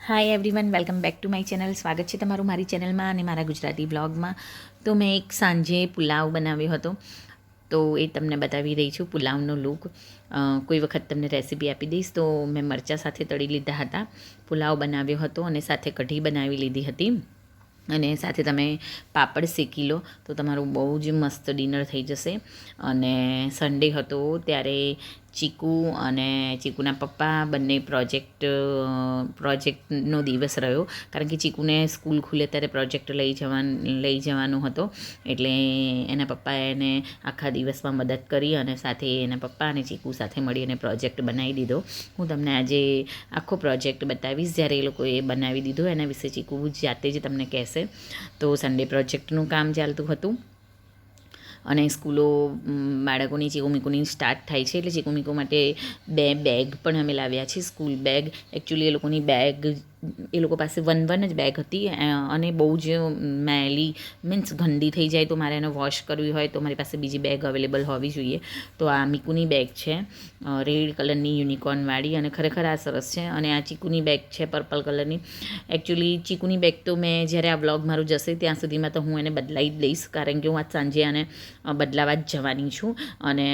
Hi everyone, welcome back to my channel. સ્વાગત છે તમારું મારી ચેનલમાં અને મારા ગુજરાતી વ્લોગમાં. તો મેં એક સાંજે પુલાવ બનાવ્યો હતો, તો એ તમને બતાવી રહી છું પુલાવનો લુક. કોઈ વખત તમને રેસીપી આપી દઈશ. તો મેં મરચાં સાથે તળી લીધા હતા, પુલાવ બનાવ્યો હતો અને સાથે કઢી બનાવી લીધી હતી. અને સાથે તમે પાપડ શેકી લો તો તમારું બહુ જ મસ્ત ડિનર થઈ જશે. અને સન્ડે હતો ત્યારે ચીકુ અને ચીકુના પપ્પા બંને પ્રોજેક્ટનો દિવસ રહ્યો, કારણ કે ચીકુને સ્કૂલ ખુલે ત્યારે પ્રોજેક્ટ લઈ જવાનો હતો. એટલે એના પપ્પાએ એને આખા દિવસમાં મદદ કરી અને સાથે એના પપ્પા અને ચીકુ સાથે મળી અને પ્રોજેક્ટ બનાવી દીધો. હું તમને આજે આખો પ્રોજેક્ટ બતાવીશ. જ્યારે એ લોકોએ બનાવી દીધો એના વિશે ચીકુ જાતે જ તમને કહેશે. તો સન્ડે પ્રોજેક્ટનું કામ ચાલતું હતું અને સ્કૂલો બાળકોની ચીકુમીકુની સ્ટાર્ટ થાય છે, એટલે ચીકુમીકુ માટે 2 બેગ પણ અમે લાવ્યા છીએ. સ્કૂલ બેગ એકચ્યુઅલી એ લોકોની બેગ એ લોકો પાસે વન જ બેગ હતી અને બહુ જ મેલી મીન્સ ગંદી થઈ જાય તો મારે એને વોશ કરવી હોય તો મારી પાસે બીજી બેગ અવેલેબલ હોવી જોઈએ. તો આ મીકુની બેગ છે, રેડ કલરની યુનિકોર્નવાળી, અને ખરેખર આ સરસ છે. અને આ ચીકુની બેગ છે પર્પલ કલરની. એકચ્યુઅલી ચીકુની બેગ તો મેં જ્યારે આ વ્લોગ મારું જશે ત્યાં સુધીમાં તો હું એને બદલાવી જ દઈશ, કારણ કે હું આજ સાંજે આને બદલાવા જ જવાની છું અને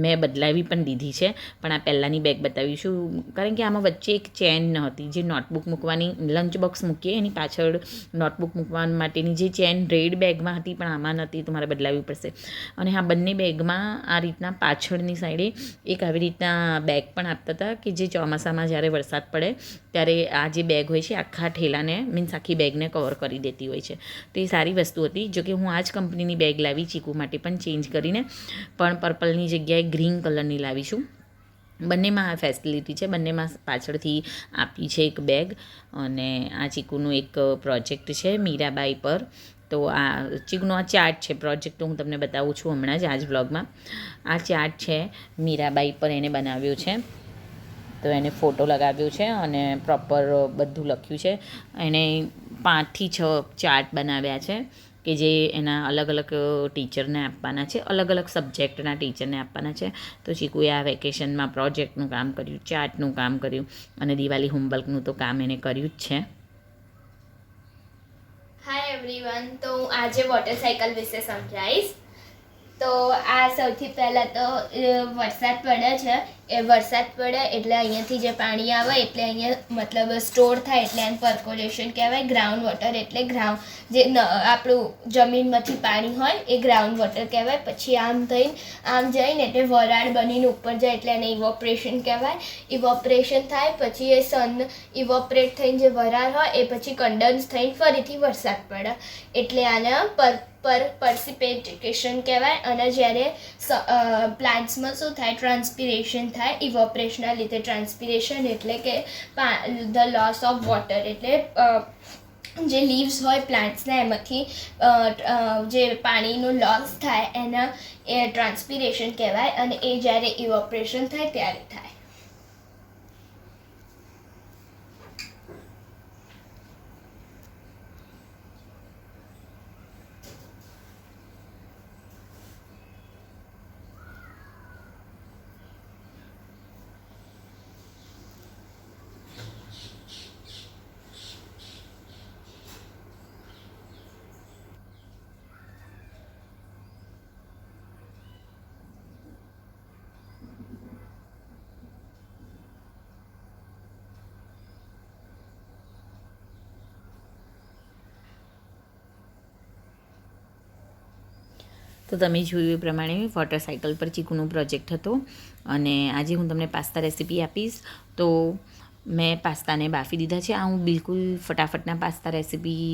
મેં બદલાવી પણ દીધી છે. પણ આ પહેલાંની બેગ બતાવીશું, કારણ કે આમાં વચ્ચે એક ચેન ન હતી, જે નોટબુક મૂકવાની, લંચ બોક્સ મૂકીએ એની પાછળ નોટબુક મૂકવા માટેની જે ચેન રેડ બેગમાં હતી પણ આમાં નથી, તો મારે બદલાવી પડશે. અને હા, બંને બેગમાં આ રીતના પાછળની સાઈડે એક આવી રીતના બેગ પણ આપતા હતા કે જે ચોમાસામાં જ્યારે વરસાદ પડે ત્યારે આ જે બેગ હોય છે આખા ઠેલાને મીન્સ આખી બેગને કવર કરી દેતી હોય છે. તો એ સારી વસ્તુ હતી. જોકે હું આ જ કંપનીની બેગ લાવી ચીકુ માટે પણ ચેન્જ કરીને, પણ પર્પલની જગ્યાએ ગ્રીન કલરની લાવીશું. બંનેમાં આ ફેસિલિટી છે, બંનેમાં પાછળથી આપી છે એક બેગ. અને આ ચીકુનું એક પ્રોજેક્ટ છે મીરાબાઈ પર. તો આ ચીકુનો આ ચાર્ટ છે. પ્રોજેક્ટ તો હું તમને બતાવું છું હમણાં જ આ જ વ્લોગમાં. આ ચાર્ટ છે મીરાબાઈ પર, એને બનાવ્યો છે. તો એને ફોટો લગાવ્યો છે અને પ્રોપર બધું લખ્યું છે. એણે 5 થી 6 ચાર્ટ બનાવ્યા છે કે જે એના અલગ અલગ ટીચરને આપવાના છે, અલગ અલગ સબ્જેક્ટના ટીચરને આપવાના છે. તો ચીકુએ આ વેકેશનમાં પ્રોજેક્ટનું કામ કર્યું, ચાર્ટનું કામ કર્યું અને દિવાળી હોમવર્કનું તો કામ એને કર્યું જ છે. હાય એવરીવન, તો હું આજે વોટર સાયકલ વિશે સમજાવીશ. તો આ સૌથી પહેલાં તો વરસાદ પડે છે. એ વરસાદ પડે એટલે અહીંયાથી જે પાણી આવે એટલે અહીંયા મતલબ સ્ટોર થાય એટલે એને પર્કોલેશન કહેવાય. ગ્રાઉન્ડ વોટર એટલે જે આપણું જમીનમાંથી પાણી હોય એ ગ્રાઉન્ડ વોટર કહેવાય. પછી આમ જઈને એટલે વરાળ બનીને ઉપર જાય એટલે એને ઇવોપરેશન કહેવાય. ઇવોપરેશન થાય પછી એ ઇવોપરેટ થઈને જે વરાળ હોય એ પછી કન્ડન્સ થઈને ફરીથી વરસાદ પડે એટલે આને પરસિપિટેશન કહેવાય. અને જ્યારે પ્લાન્ટ્સમાં શું થાય, ટ્રાન્સપિરેશન થાય. ઇવોપરેશનના લીધે ટ્રાન્સપિરેશન એટલે કે ધ લોસ ઓફ વોટર, એટલે જે લીવ્સ હોય પ્લાન્ટ્સના એમાંથી જે પાણીનો લોસ થાય એના એ ટ્રાન્સપિરેશન કહેવાય. અને એ જ્યારે ઇવોપરેશન થાય ત્યારે થાય. તો તમે જોયું એ પ્રમાણે વોટર સાયકલ પર ચીકુનો પ્રોજેક્ટ હતો. અને આજે હું તમને પાસ્તા રેસીપી આપીશ. તો મેં પાસ્તાને બાફી દીધા છે. આ હું બિલકુલ ફટાફટના પાસ્તા રેસીપી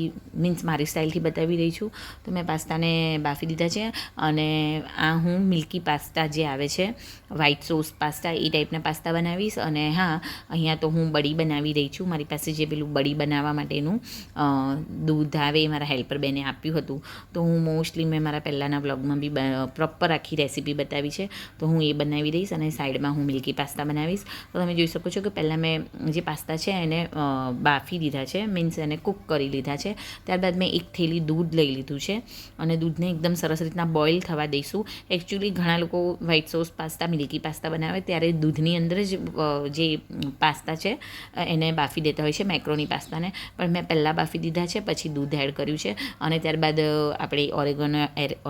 મીન્સ મારી સ્ટાઇલથી બતાવી રહી છું. તો મેં પાસ્તાને બાફી દીધા છે અને આ હું મિલ્કી પાસ્તા જે આવે છે, વ્હાઈટ સોસ પાસ્તા, એ ટાઈપના પાસ્તા બનાવીશ. અને હા, અહીંયા તો હું બળી બનાવી રહી છું. મારી પાસે જે પેલું બળી બનાવવા માટેનું દૂધ આવે એ મારા હેલ્પર બેને આપ્યું હતું. તો હું મોસ્ટલી મેં મારા પહેલાંના વ્લોગમાં બી પ્રોપર આખી રેસીપી બતાવી છે, તો હું એ બનાવી દઈશ અને સાઈડમાં હું મિલ્કી પાસ્તા બનાવીશ. તો તમે જોઈ શકો છો કે પહેલાં મેં જે પાસ્તા છે એને બાફી દીધા છે, મીન્સ એને કૂક કરી લીધા છે. ત્યારબાદ મેં એક થેલી દૂધ લઈ લીધું છે અને દૂધને એકદમ સરસ રીતના બોઇલ થવા દઈશું. એકચ્યુઅલી ઘણા લોકો white sauce pasta, milky pasta બનાવે ત્યારે દૂધની અંદર જ જે પાસ્તા છે એને બાફી દેતા હોય છે, મેક્રોની પાસ્તાને. પણ મેં પહેલાં બાફી દીધા છે, પછી દૂધ એડ કર્યું છે અને ત્યારબાદ આપણે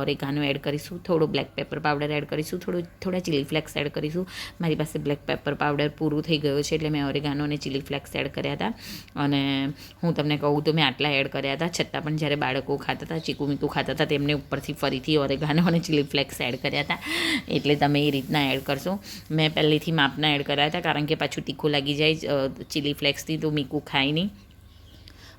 ઓરેગાનો એડ કરીશું, થોડો બ્લેક પેપર પાવડર એડ કરીશું, થોડા ચીલી ફ્લેક્સ એડ કરીશું. મારી પાસે બ્લેક પેપર પાવડર પૂરું થઈ ગયો છે એટલે મેં ઓરેગાનો અને ચીલી ફ્લેક્સ એડ કર્યા હતા. અને હું તમને કહું તો મેં આટલા એડ કર્યા હતા, છતાં પણ જ્યારે બાળકો ખાતા હતા, ચીકુ મીકુ ખાતા હતા, તેમને ઉપરથી ફરીથી ઓરેગાનો અને ચીલી ફ્લેક્સ એડ કર્યા હતા. એટલે તમે એ રીતના એડ કરશો. મેં પહેલેથી માપના એડ કર્યા હતા કારણ કે પાછું તીખું લાગી જાય ચીલી ફ્લેક્સથી તો મીકુ ખાય નહીં.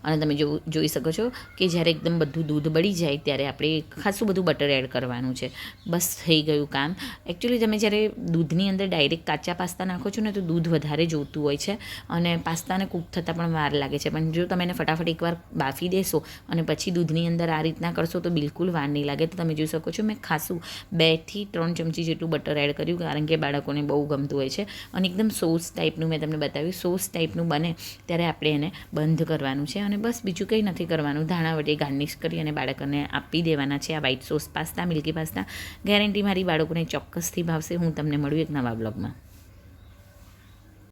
અને તમે જોઈ શકો છો કે જ્યારે એકદમ બધું દૂધ બળી જાય ત્યારે આપણે ખાસું બધું બટર એડ કરવાનું છે. બસ થઈ ગયું કામ. એકચ્યુઅલી તમે જ્યારે દૂધની અંદર ડાયરેક્ટ કાચા પાસ્તા નાખો છો ને તો દૂધ વધારે જોતું હોય છે અને પાસ્તાને કૂક થતાં પણ વાર લાગે છે. પણ જો તમે એને ફટાફટ એકવાર બાફી દેશો અને પછી દૂધની અંદર આ રીતના કરશો તો બિલકુલ વાર નહીં લાગે. તો તમે જોઈ શકો છો મેં ખાસું 2 થી 3 ચમચી જેટલું બટર એડ કર્યું કારણ કે બાળકોને બહુ ગમતું હોય છે. અને એકદમ સોસ ટાઈપનું મેં તમને બતાવ્યું, સોસ ટાઈપનું બને ત્યારે આપણે એને બંધ કરવાનું છે. અને બસ બીજું કંઈ નથી કરવાનું. ધાણા વડે ગાર્નિશ કરી અને બાળકોને આપી દેવાના છે આ white sauce pasta, milky pasta. Guarantee મારી બાળકોને ચોક્કસથી ભાવશે. હું તમને મળું એક નવા બ્લોગમાં.